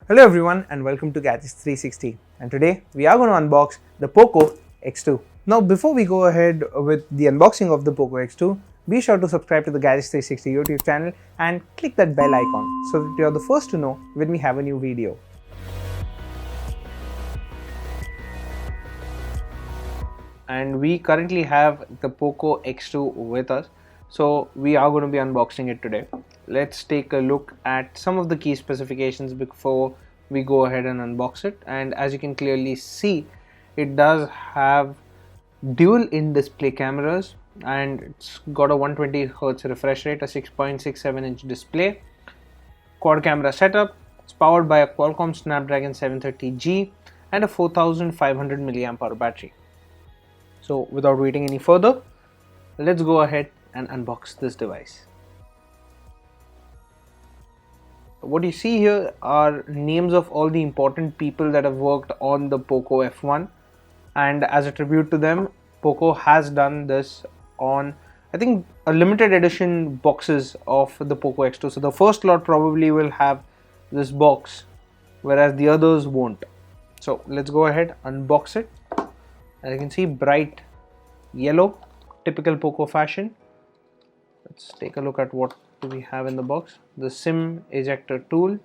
Hello everyone and welcome to Gadgets 360, and today we are going to unbox the Poco X2. Now before we go ahead with the unboxing of the Poco X2, be sure to subscribe to the Gadgets 360 YouTube channel and click that bell icon so that you are the first to know when we have a new video. And we currently have the Poco X2 with us, so we are going to be unboxing it today. Let's take a look at some of the key specifications before we go ahead and unbox it. And as you can clearly see, it does have dual in-display cameras, and it's got a 120Hz refresh rate, a 6.67-inch display, quad camera setup. It's powered by a Qualcomm Snapdragon 730G and a 4500 mAh battery. So without waiting any further, let's go ahead and unbox this device. What you see here are names of all the important people that have worked on the Poco F1, and as a tribute to them, Poco has done this on, I think, a limited edition boxes of the Poco X2. So the first lot probably will have this box, whereas the others won't. So let's go ahead, unbox it. As you can see, bright yellow, typical Poco fashion. Let's take a look at what do we have in the box. The SIM ejector tool.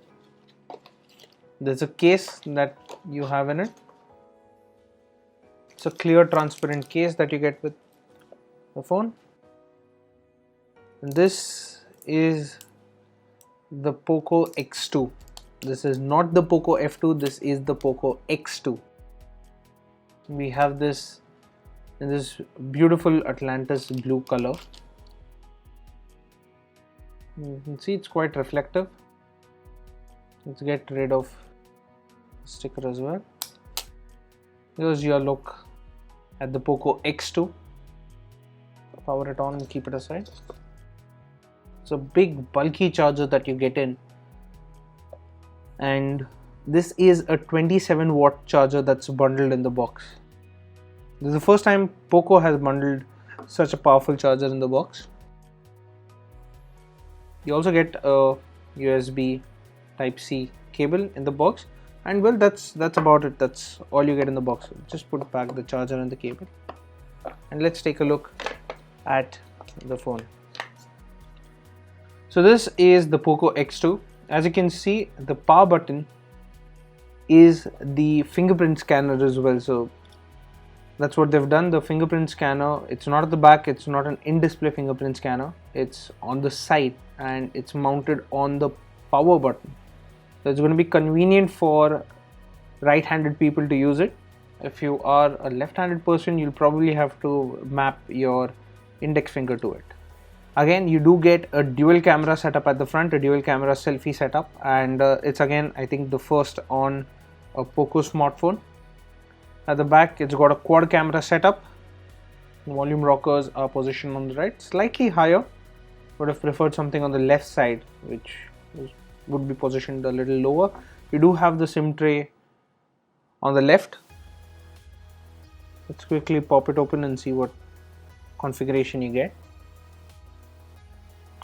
There's a case that you have in it. It's a clear transparent case that you get with the phone. And this is the Poco X2. This is not the Poco F2, this is the Poco X2. We have this in this beautiful Atlantis blue color. You can see it's quite reflective. Let's get rid of the sticker as well. Here's your look at the Poco X2. Power it on and keep it aside. It's a big bulky charger that you get in, and this is a 27-watt charger that's bundled in the box. This is the first time Poco has bundled such a powerful charger in the box. You also get a USB Type-C cable in the box, and well, that's about it. That's all you get in the box. Just put back the charger and the cable, and let's take a look at the phone. So this is the Poco X2. As you can see, the power button is the fingerprint scanner as well. So that's what they've done. The fingerprint scanner, it's not at the back, it's not an in-display fingerprint scanner, it's on the side and it's mounted on the power button. So it's going to be convenient for right-handed people to use it. If you are a left-handed person, you'll probably have to map your index finger to it. Again, you do get a dual camera setup at the front, a dual camera selfie setup, and it's again, I think, the first on a Poco smartphone. At the back, it's got a quad camera setup. Volume rockers are positioned on the right, slightly higher. Would have preferred something on the left side, which would be positioned a little lower. You do have the SIM tray on the left. Let's quickly pop it open and see what configuration you get.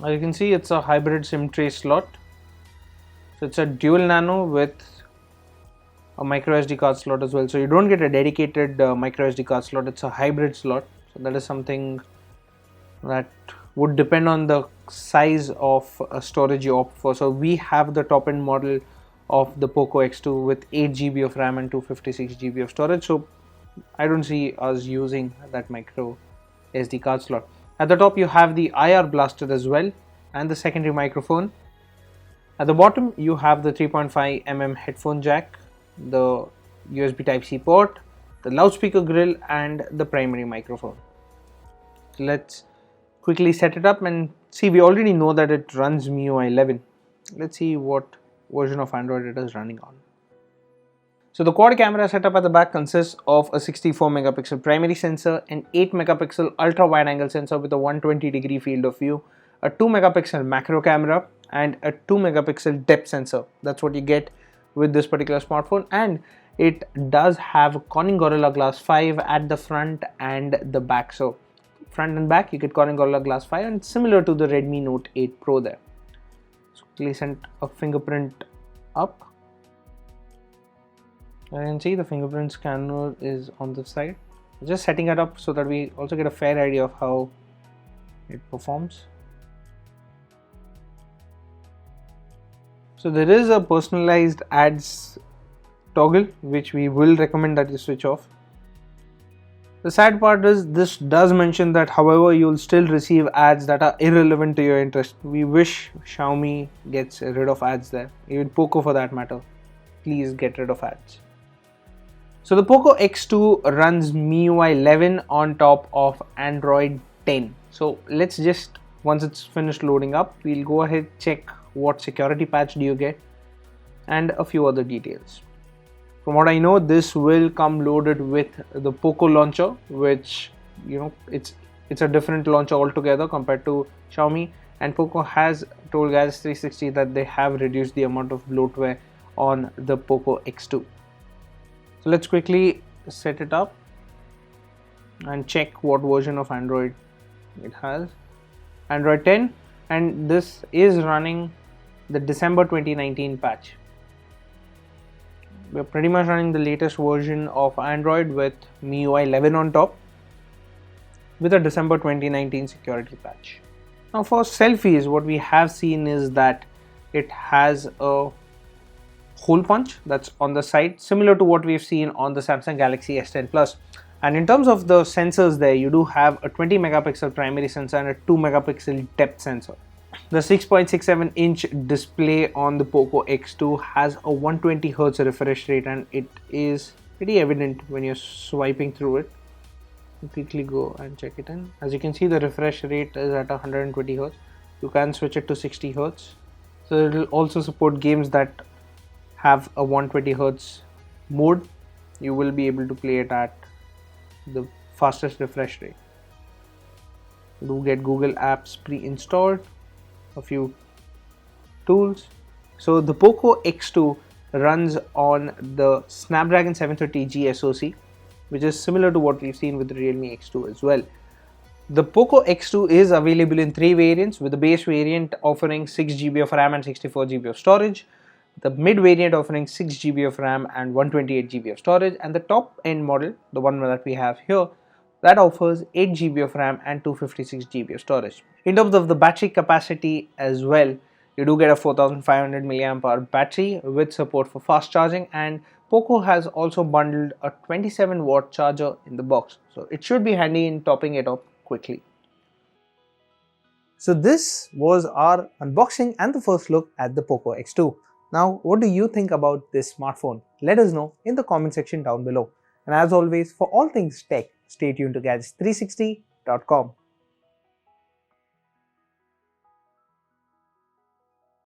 As you can see, it's a hybrid SIM tray slot. So it's a dual nano with a micro SD card slot as well. So you don't get a dedicated micro SD card slot, it's a hybrid slot. So that is something that would depend on the size of storage you opt for. So we have the top end model of the Poco X2 with 8 GB of RAM and 256 GB of storage. So I don't see us using that micro SD card slot. At the top you have the IR blaster as well and the secondary microphone. At the bottom you have the 3.5mm headphone jack, the USB Type-C port, the loudspeaker grill and the primary microphone. So let's quickly set it up and see. We already know that it runs MIUI 11. Let's see what version of Android it is running on. So the quad camera setup at the back consists of a 64 megapixel primary sensor, an 8 megapixel ultra wide angle sensor with a 120-degree field of view, a 2 megapixel macro camera and a 2 megapixel depth sensor. That's what you get with this particular smartphone, and it does have Corning Gorilla Glass 5 at the front and the back. So front and back you get Corning Gorilla Glass 5, and similar to the Redmi Note 8 Pro there. So quickly sent a fingerprint up. You can see the fingerprint scanner is on the side. Just setting it up so that we also get a fair idea of how it performs. So there is a personalized ads toggle which we will recommend that you switch off. The sad part is this does mention that however you'll still receive ads that are irrelevant to your interest. We wish Xiaomi gets rid of ads there, even Poco for that matter. Please get rid of ads. So the Poco X2 runs MIUI 11 on top of Android 10. So let's just, once it's finished loading up, we'll go ahead check what security patch do you get and a few other details. From what I know, this will come loaded with the Poco launcher, which it's a different launcher altogether compared to Xiaomi. And Poco has told Gadgets 360 that they have reduced the amount of bloatware on the Poco X2. So let's quickly set it up and check what version of Android it has. Android 10, and this is running the December 2019 patch. We're pretty much running the latest version of Android with MIUI 11 on top with a December 2019 security patch. Now for selfies, what we have seen is that it has a hole punch that's on the side, similar to what we've seen on the Samsung Galaxy S10 Plus. And in terms of the sensors there, you do have a 20 megapixel primary sensor and a 2 megapixel depth sensor. The 6.67 inch display on the Poco X2 has a 120Hz refresh rate, and it is pretty evident when you're swiping through it. Quickly go and check it in. As you can see, the refresh rate is at 120Hz. You can switch it to 60Hz. So it will also support games that have a 120Hz mode. You will be able to play it at the fastest refresh rate. You do get Google Apps pre-installed, a few tools. So the Poco X2 runs on the Snapdragon 730G SoC, which is similar to what we've seen with the Realme X2 as well. The Poco X2 is available in 3 variants, with the base variant offering 6GB of RAM and 64GB of storage, the mid variant offering 6GB of RAM and 128GB of storage, and the top end model, the one that we have here, that offers 8GB of RAM and 256GB of storage. In terms of the battery capacity as well, you do get a 4500 mAh battery with support for fast charging, and Poco has also bundled a 27 watt charger in the box, so it should be handy in topping it up quickly. So this was our unboxing and the first look at the Poco X2. Now, what do you think about this smartphone? Let us know in the comment section down below. And as always, for all things tech, stay tuned to Gadgets360.com.